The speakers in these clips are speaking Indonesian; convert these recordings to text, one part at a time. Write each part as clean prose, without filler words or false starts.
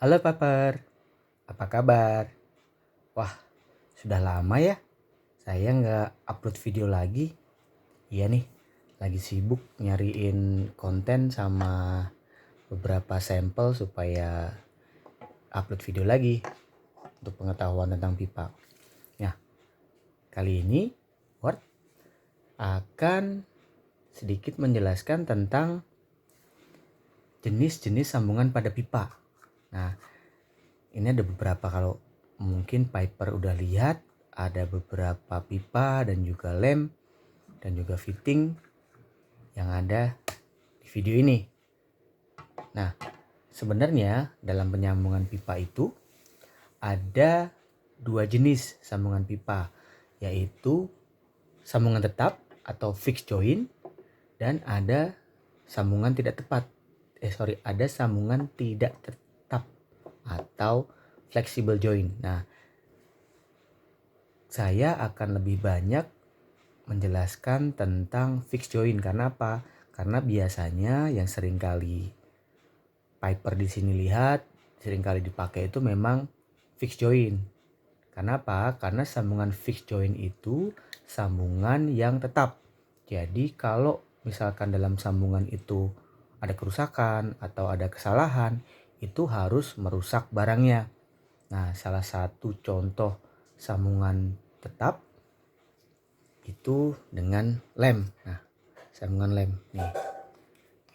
Halo Paper, apa kabar? Wah, sudah lama ya saya nggak upload video lagi. Iya nih, lagi sibuk nyariin konten sama beberapa sampel supaya upload video lagi untuk pengetahuan tentang pipa. Nah, kali ini Word akan sedikit menjelaskan tentang jenis-jenis sambungan pada pipa. Nah, ini ada beberapa, kalau mungkin Piper udah lihat, ada beberapa pipa dan juga lem dan juga fitting yang ada di video ini. Nah, sebenarnya dalam penyambungan pipa itu ada dua jenis sambungan pipa, yaitu sambungan tetap atau fixed joint dan ada sambungan tidak tepat. Ada sambungan tidak tetap atau flexible joint. Nah, saya akan lebih banyak menjelaskan tentang fixed joint. Karena apa? Karena biasanya yang seringkali Piper di sini lihat, seringkali dipakai itu memang fixed joint. Kenapa? Karena sambungan fixed joint itu sambungan yang tetap. Jadi kalau misalkan dalam sambungan itu ada kerusakan atau ada kesalahan, itu harus merusak barangnya. Nah, salah satu contoh sambungan tetap itu dengan lem. Nah, sambungan lem nih.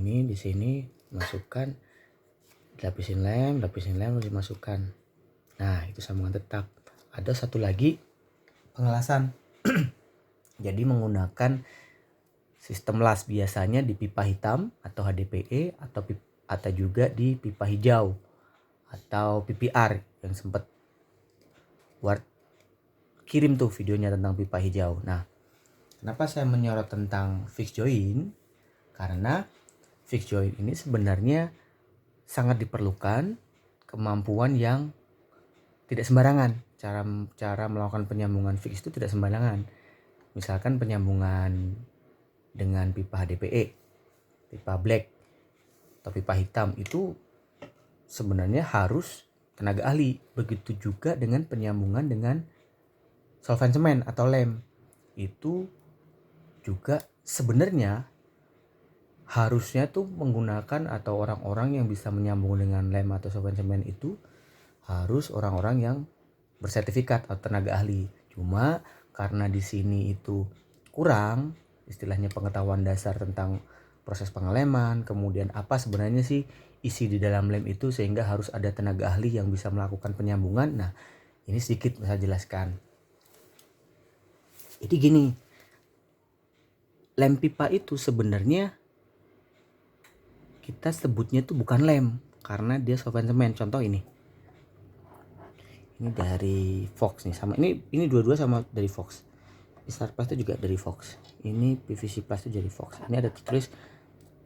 Ini di sini masukkan, lapisin lem, lalu dimasukkan. Nah, itu sambungan tetap. Ada satu lagi pengelasan. Jadi menggunakan sistem las, biasanya di pipa hitam atau HDPE atau juga di pipa hijau atau PPR yang sempat Ward kirim tuh videonya tentang pipa hijau. Nah, kenapa saya menyorot tentang fixed joint? Karena fixed joint ini sebenarnya sangat diperlukan kemampuan yang tidak sembarangan. Cara melakukan penyambungan fix itu tidak sembarangan. Misalkan penyambungan dengan pipa HDPE, pipa black atau pipa hitam, itu sebenarnya harus tenaga ahli. Begitu juga dengan penyambungan dengan solvent semen atau lem. Itu juga sebenarnya harusnya tuh menggunakan, atau orang-orang yang bisa menyambung dengan lem atau solvent semen itu harus orang-orang yang bersertifikat atau tenaga ahli. Cuma karena di sini itu kurang istilahnya pengetahuan dasar tentang proses pengeleman, kemudian apa sebenarnya sih isi di dalam lem itu, sehingga harus ada tenaga ahli yang bisa melakukan penyambungan. Nah, ini sedikit saya jelaskan. Jadi gini, lem pipa itu sebenarnya kita sebutnya itu bukan lem karena dia solvent semen. Contoh ini dari Fox nih, sama ini dua-dua sama dari Fox. Star Plus itu juga dari Fox. Ini PVC Plus itu dari Fox. Ini ada tulis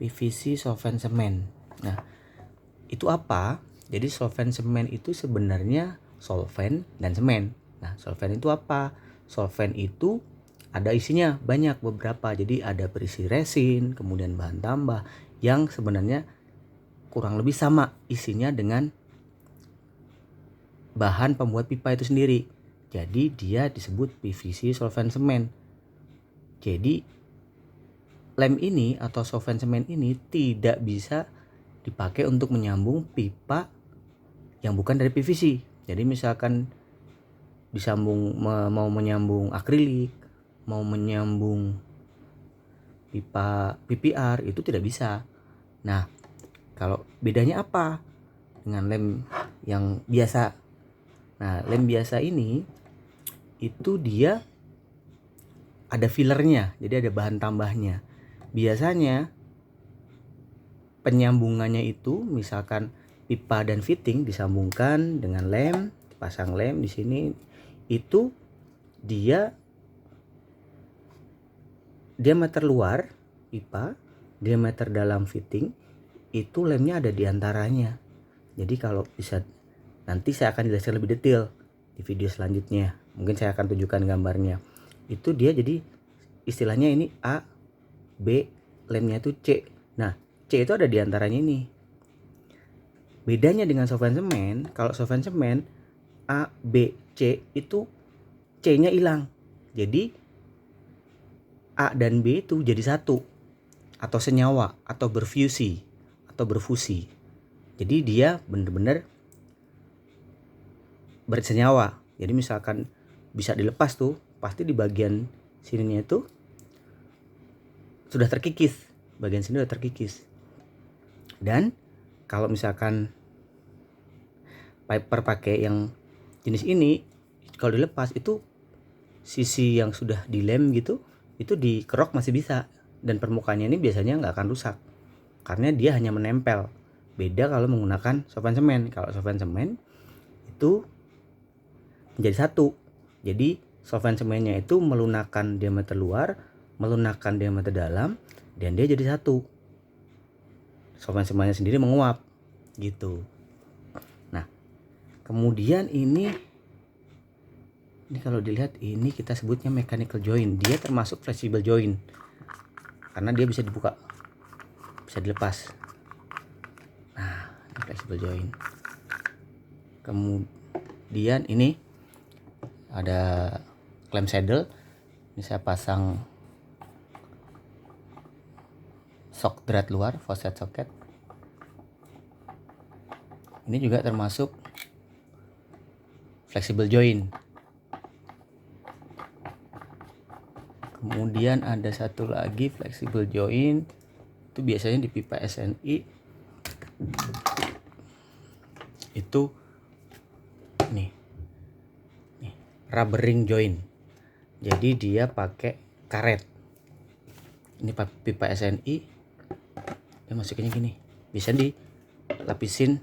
PVC solvent semen. Nah, itu apa? Jadi solvent semen itu sebenarnya solvent dan semen. Nah, solvent itu apa? Solvent itu ada isinya banyak, beberapa. Jadi ada berisi resin, kemudian bahan tambah yang sebenarnya kurang lebih sama isinya dengan bahan pembuat pipa itu sendiri. Jadi dia disebut PVC solvent semen. Jadi lem ini atau solvent semen ini tidak bisa dipakai untuk menyambung pipa yang bukan dari PVC. Jadi misalkan mau menyambung akrilik, mau menyambung pipa PPR, itu tidak bisa. Nah, kalau bedanya apa dengan lem yang biasa? Nah, lem biasa ini itu dia ada fillernya, jadi ada bahan tambahnya. Biasanya penyambungannya itu misalkan pipa dan fitting disambungkan dengan lem, dipasang lem di sini, itu dia diameter luar pipa, diameter dalam fitting, itu lemnya ada di antaranya. Jadi kalau bisa, nanti saya akan jelaskan lebih detail di video selanjutnya. Mungkin saya akan tunjukkan gambarnya. Itu dia, jadi istilahnya ini A, B, lemnya itu C. Nah, C itu ada di antaranya ini. Bedanya dengan solvent semen, kalau solvent semen A, B, C itu C-nya hilang. Jadi A dan B itu jadi satu, atau senyawa, atau berfusi, atau berfusi. Jadi dia benar-benar bersenyawa. Jadi misalkan bisa dilepas tuh, pasti di bagian sininya itu sudah terkikis. Bagian sini sudah terkikis. Dan kalau misalkan Piper pakai yang jenis ini, kalau dilepas itu sisi yang sudah dilem gitu, itu dikerok masih bisa, dan permukaannya ini biasanya nggak akan rusak karena dia hanya menempel. Beda kalau menggunakan solvent semen. Kalau solvent semen itu menjadi satu, jadi solvent semennya itu melunakkan diameter luar, melunakkan diameter dalam, dan dia jadi satu. Solvent semennya sendiri menguap gitu. Nah, kemudian ini kalau dilihat, ini kita sebutnya mechanical joint. Dia termasuk flexible joint karena dia bisa dibuka, bisa dilepas. Nah, ini flexible joint. Kemudian ini ada clamp saddle. Ini saya pasang shock drat luar, faucet socket. Ini juga termasuk flexible joint. Kemudian ada satu lagi flexible joint, itu biasanya di pipa SNI itu nih rubbering joint. Jadi dia pakai karet. Ini pipa SNI, dia masukinnya gini, bisa dilapisin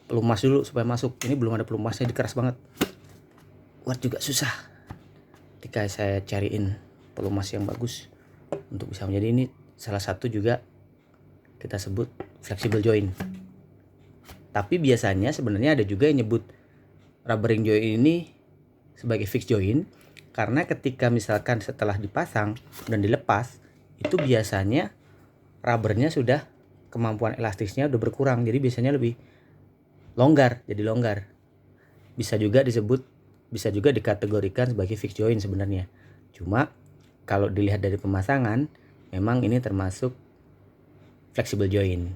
pelumas dulu supaya masuk. Ini belum ada pelumasnya, dikeras banget. Buat juga susah ketika saya cariin pelumas yang bagus untuk bisa menjadi. Ini salah satu juga kita sebut flexible joint. Tapi biasanya sebenarnya ada juga yang nyebut rubbering joint ini sebagai fixed joint, karena ketika misalkan setelah dipasang dan dilepas, itu biasanya rubbernya sudah, kemampuan elastisnya udah berkurang, jadi biasanya lebih longgar, jadi longgar. Bisa juga dikategorikan sebagai fixed joint sebenarnya. Cuma kalau dilihat dari pemasangan, memang ini termasuk flexible joint.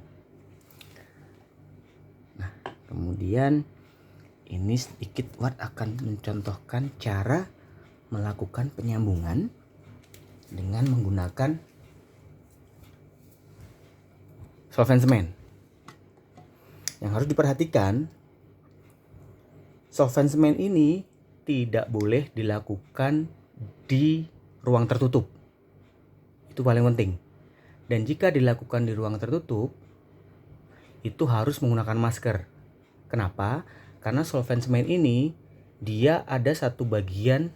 Nah, kemudian ini sedikit Watt akan mencontohkan cara melakukan penyambungan dengan menggunakan solvent semen. Yang harus diperhatikan, solvent semen ini tidak boleh dilakukan di ruang tertutup. Itu paling penting. Dan jika dilakukan di ruang tertutup, itu harus menggunakan masker. Kenapa? Karena solvent semen ini dia ada satu bagian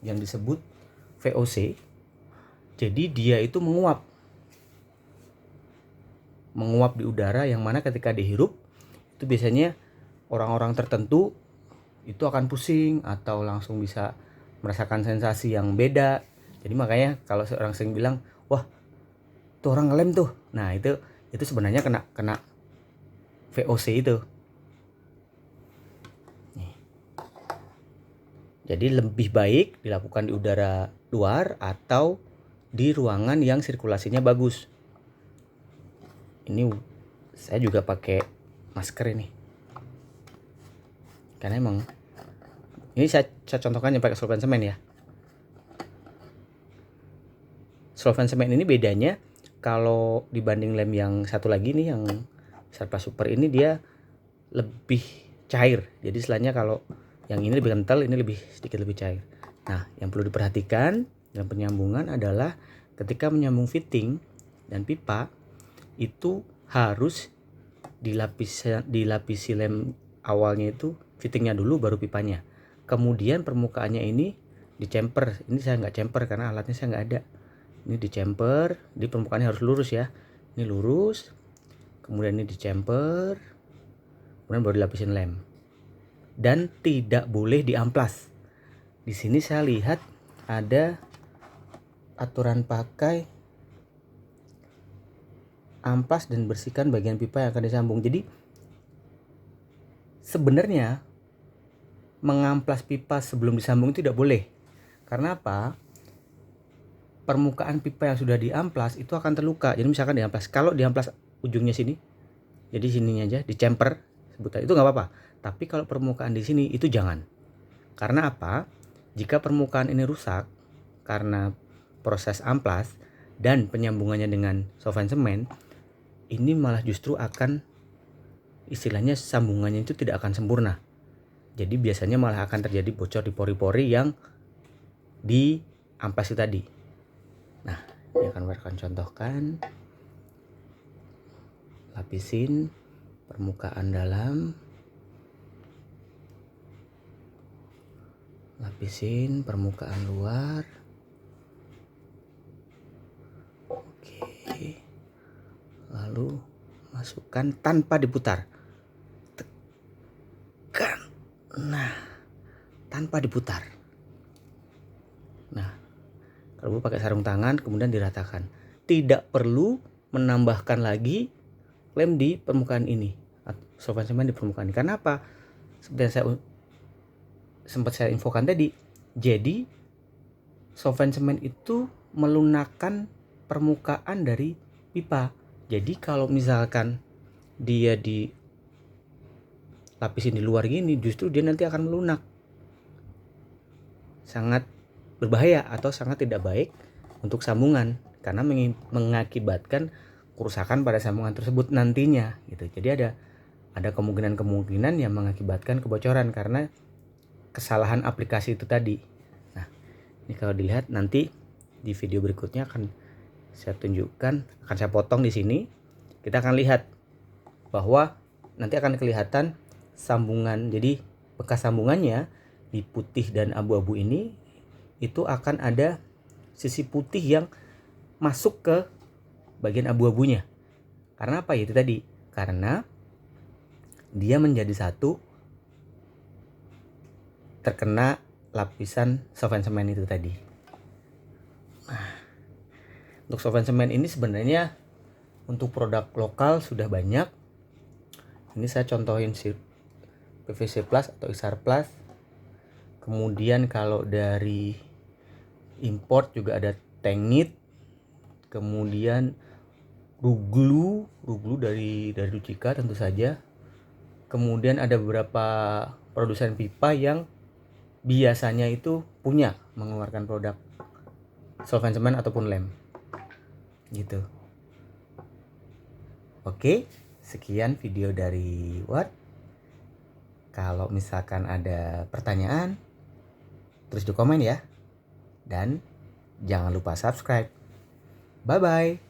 yang disebut VOC. Jadi dia itu menguap di udara, yang mana ketika dihirup itu biasanya orang-orang tertentu itu akan pusing atau langsung bisa merasakan sensasi yang beda. Jadi makanya kalau seorang sering bilang, wah tuh orang ngelem tuh, nah itu sebenarnya kena VOC itu. Jadi lebih baik dilakukan di udara luar atau di ruangan yang sirkulasinya bagus. Ini saya juga pakai masker ini, karena emang ini saya contohkan yang pakai solvent semen ya. Solvent semen ini bedanya kalau dibanding lem yang satu lagi nih, yang Sherpa Super ini dia lebih cair. Jadi istilahnya kalau yang ini lebih kental, ini sedikit lebih cair. Nah, yang perlu diperhatikan dalam penyambungan adalah ketika menyambung fitting dan pipa, itu harus dilapisi lem awalnya itu fittingnya dulu, baru pipanya. Kemudian permukaannya ini dicemper. Ini saya nggak cemper karena alatnya saya nggak ada. Ini dicemper, di permukaannya harus lurus ya. Ini lurus, kemudian ini dicemper, kemudian baru dilapisin lem. Dan tidak boleh diamplas. Di sini saya lihat ada aturan pakai amplas dan bersihkan bagian pipa yang akan disambung. Jadi sebenarnya mengamplas pipa sebelum disambung itu tidak boleh. Karena apa? Permukaan pipa yang sudah diamplas itu akan terluka. Jadi misalkan diamplas, kalau diamplas ujungnya sini, jadi sininya aja dicemper, sebutan itu nggak apa-apa. Tapi kalau permukaan di sini itu jangan. Karena apa? Jika permukaan ini rusak karena proses amplas dan penyambungannya dengan solvent semen, ini malah justru akan, istilahnya sambungannya itu tidak akan sempurna. Jadi biasanya malah akan terjadi bocor di pori-pori yang di amplas itu tadi. Nah, ini akan contohkan. Lapisin permukaan dalam, lapisin permukaan luar. Oke, lalu masukkan tanpa diputar. Tekan. Nah, tanpa diputar. Nah, kalau pakai sarung tangan kemudian diratakan. Tidak perlu menambahkan lagi lem di permukaan ini, solvent semen di permukaan ini. Karena apa? Seperti yang sempat saya infokan tadi. Jadi solvent semen itu melunakkan permukaan dari pipa. Jadi kalau misalkan dia dilapisin di luar gini, justru dia nanti akan melunak. Sangat berbahaya atau sangat tidak baik untuk sambungan, karena mengakibatkan kerusakan pada sambungan tersebut nantinya gitu. Jadi ada kemungkinan yang mengakibatkan kebocoran karena kesalahan aplikasi itu tadi. Nah, ini kalau dilihat nanti di video berikutnya akan saya tunjukkan, akan saya potong di sini. Kita akan lihat bahwa nanti akan kelihatan sambungan. Jadi bekas sambungannya di putih dan abu-abu ini itu akan ada sisi putih yang masuk ke bagian abu-abunya. Karena apa? Itu tadi, karena dia menjadi satu terkena lapisan solvent semen itu tadi. Nah, untuk solvent semen ini sebenarnya untuk produk lokal sudah banyak. Ini saya contohin PVC Plus atau Isar Plus. Kemudian kalau dari import juga ada Tengit. Kemudian Ruglu dari Lucika tentu saja. Kemudian ada beberapa produsen pipa yang biasanya itu punya mengeluarkan produk solvent semen ataupun lem gitu. Oke, sekian video dari Watt. Kalau misalkan ada pertanyaan, tulis di komen ya. Dan jangan lupa subscribe. Bye bye.